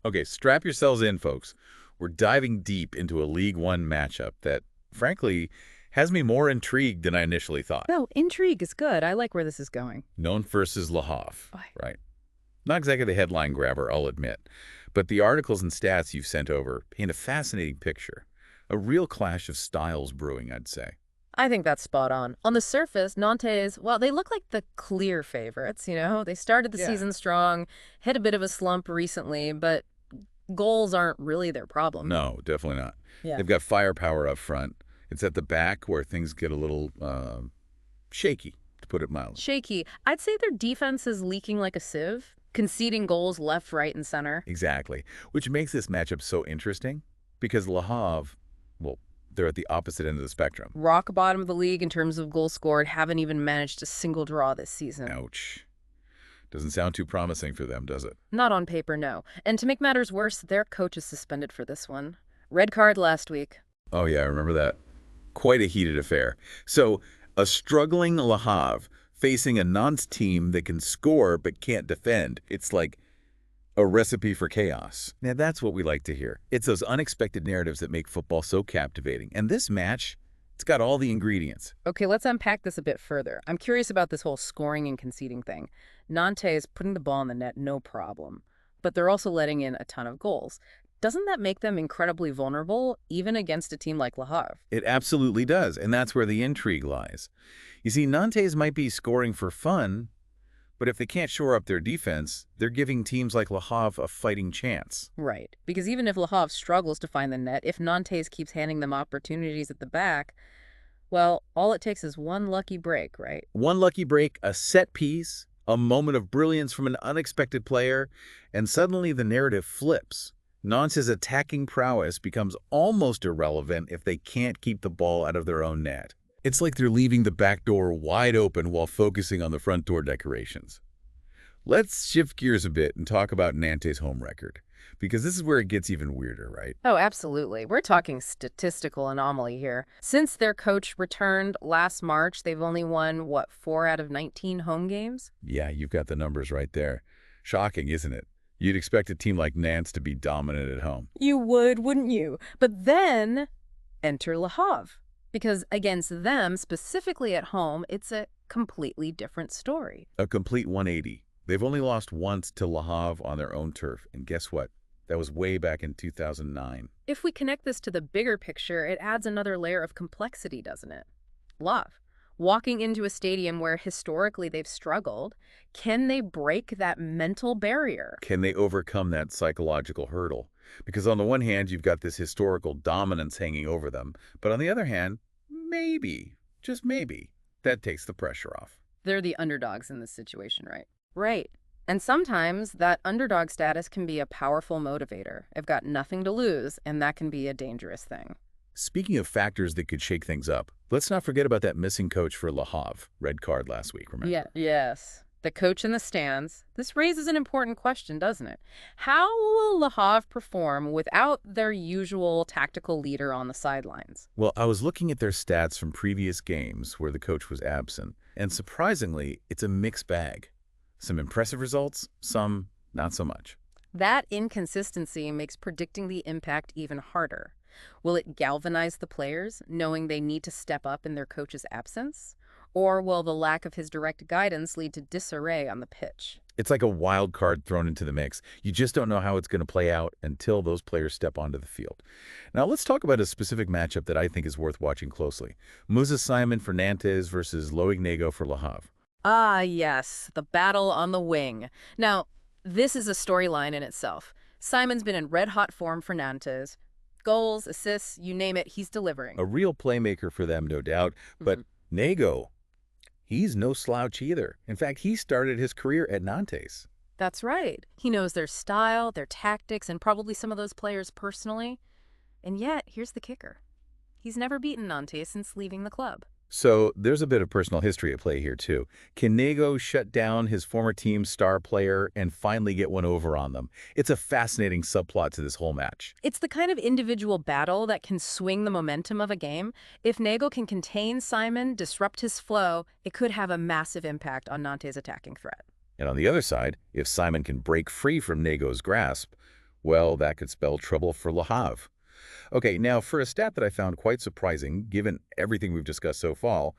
Okay, strap yourselves in, folks. We're diving deep into a League One matchup that, frankly, has me more intrigued than I initially thought. No, intrigue is good. I like where this is going. Nantes versus Le Havre, Why? right? Not exactly the headline grabber, I'll admit, but the articles and stats you've sent over paint a fascinating picture. A real clash of styles brewing, I'd say. I think that's spot on. On the surface, Nantes, well, they look like the clear favorites. They started the Yeah. season strong, hit a bit of a slump recently, but goals aren't really their problem. No, definitely not. Yeah. They've got firepower up front. It's at the back where things get a little shaky, to put it mildly. Shaky. I'd say their defense is leaking like a sieve, conceding goals left, right, and center. Exactly, which makes this matchup so interesting because Le Havre, well, they're at the opposite end of the spectrum. Rock bottom of the league in terms of goals scored, haven't even managed a single draw this season. Ouch. Doesn't sound too promising for them, does it? Not on paper, no. And to make matters worse, their coach is suspended for this one. Red card last week. Oh, yeah, I remember that. Quite a heated affair. So, a struggling Le Havre facing a Nantes team that can score but can't defend. It's like a recipe for chaos. Now, that's what we like to hear. It's those unexpected narratives that make football so captivating. And this match, it's got all the ingredients. Okay, let's unpack this a bit further. I'm curious about this whole scoring and conceding thing. Nantes putting the ball in the net, no problem. But they're also letting in a ton of goals. Doesn't that make them incredibly vulnerable, even against a team like Le Havre? It absolutely does, and that's where the intrigue lies. You see, Nantes might be scoring for fun, but if they can't shore up their defense, they're giving teams like Le Havre a fighting chance. Right. Because even if Le Havre struggles to find the net, if Nantes keeps handing them opportunities at the back, well, all it takes is one lucky break, right? One lucky break, a set piece, a moment of brilliance from an unexpected player, and suddenly the narrative flips. Nantes' attacking prowess becomes almost irrelevant if they can't keep the ball out of their own net. It's like they're leaving the back door wide open while focusing on the front door decorations. Let's shift gears a bit and talk about Nantes' home record, because this is where it gets even weirder, right? Oh, absolutely. We're talking statistical anomaly here. Since their coach returned last March, they've only won, what, 4 out of 19 home games? Yeah, you've got the numbers right there. Shocking, isn't it? You'd expect a team like Nantes to be dominant at home. You would, wouldn't you? But then enter Le Havre. Because against them, specifically at home, it's a completely different story. A complete 180. They've only lost once to Le Havre on their own turf, and guess what? That was way back in 2009. If we connect this to the bigger picture, it adds another layer of complexity, doesn't it? Love. Walking into a stadium where historically they've struggled, can they break that mental barrier? Can they overcome that psychological hurdle? Because on the one hand, you've got this historical dominance hanging over them, but on the other hand, maybe, just maybe, that takes the pressure off. They're the underdogs in this situation, right? Right. And sometimes that underdog status can be a powerful motivator. I've got nothing to lose, and that can be a dangerous thing. Speaking of factors that could shake things up, let's not forget about that missing coach for Le Havre. Red card last week, remember? Yeah. Yes. The coach in the stands. This raises an important question, doesn't it? How will Le Havre perform without their usual tactical leader on the sidelines? Well, I was looking at their stats from previous games where the coach was absent, and surprisingly, it's a mixed bag. Some impressive results, some not so much. That inconsistency makes predicting the impact even harder. Will it galvanize the players, knowing they need to step up in their coach's absence? Or will the lack of his direct guidance lead to disarray on the pitch? It's like a wild card thrown into the mix. You just don't know how it's going to play out until those players step onto the field. Now, let's talk about a specific matchup that I think is worth watching closely. Moussa Simon for Nantes versus Loic Nego for Le Havre. Ah, yes, the battle on the wing. Now, this is a storyline in itself. Simon's been in red-hot form for Nantes. Goals, assists, you name it, he's delivering. A real playmaker for them, no doubt, but Nego, he's no slouch either. In fact, he started his career at Nantes. That's right. He knows their style, their tactics, and probably some of those players personally. And yet, here's the kicker. He's never beaten Nantes since leaving the club. So there's a bit of personal history at play here, too. Can Nego shut down his former team's star player and finally get one over on them? It's a fascinating subplot to this whole match. It's the kind of individual battle that can swing the momentum of a game. If Nagel can contain Simon, disrupt his flow, it could have a massive impact on Nantes' attacking threat. And on the other side, if Simon can break free from Nego's grasp, Well, that could spell trouble for Le Havre. Okay, now for a stat that I found quite surprising, given everything we've discussed so far,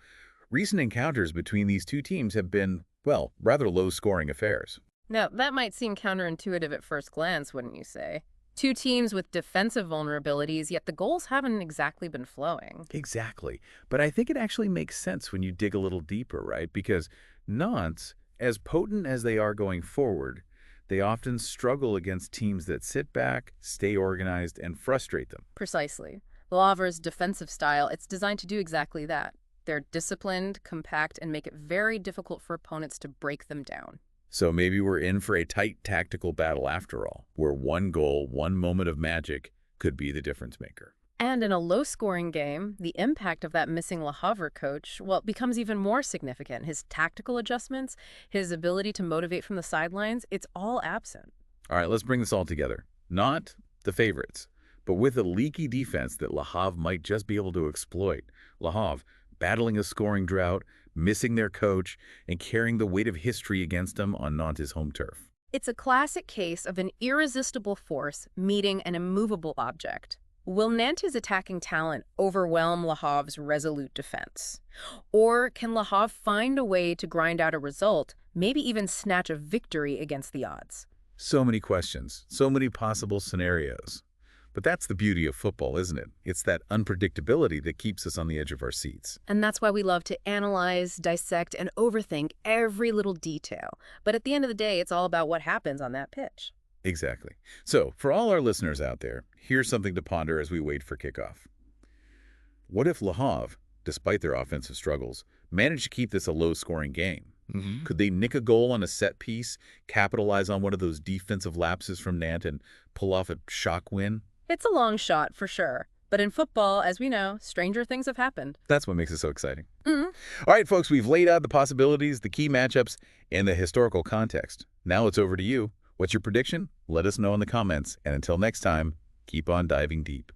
recent encounters between these two teams have been, well, rather low-scoring affairs. Now, that might seem counterintuitive at first glance, wouldn't you say? Two teams with defensive vulnerabilities, yet the goals haven't exactly been flowing. Exactly. But I think it actually makes sense when you dig a little deeper, right? Because Nantes, as potent as they are going forward, they often struggle against teams that sit back, stay organized, and frustrate them. Precisely. Le Havre's defensive style, it's designed to do exactly that. They're disciplined, compact, and make it very difficult for opponents to break them down. So maybe we're in for a tight tactical battle after all, where one goal, one moment of magic could be the difference maker. And in a low-scoring game, the impact of that missing Le Havre coach, well, it becomes even more significant. His tactical adjustments, his ability to motivate from the sidelines, it's all absent. All right, let's bring this all together. Not the favorites, but with a leaky defense that Le Havre might just be able to exploit. Le Havre battling a scoring drought, missing their coach, and carrying the weight of history against them on Nantes' home turf. It's a classic case of an irresistible force meeting an immovable object. Will Nantes' attacking talent overwhelm Le Havre's resolute defense? Or can Le Havre find a way to grind out a result, maybe even snatch a victory against the odds? So many questions, so many possible scenarios. But that's the beauty of football, isn't it? It's that unpredictability that keeps us on the edge of our seats. And that's why we love to analyze, dissect, and overthink every little detail. But at the end of the day, it's all about what happens on that pitch. Exactly. So, for all our listeners out there, here's something to ponder as we wait for kickoff. What if Le Havre, despite their offensive struggles, managed to keep this a low-scoring game? Could they nick a goal on a set piece, capitalize on one of those defensive lapses from Nantes, and pull off a shock win? It's a long shot, for sure. But in football, as we know, stranger things have happened. That's what makes it so exciting. Mhm. All right, folks, we've laid out the possibilities, the key matchups, and the historical context. Now it's over to you. What's your prediction? Let us know in the comments. And until next time, keep on diving deep.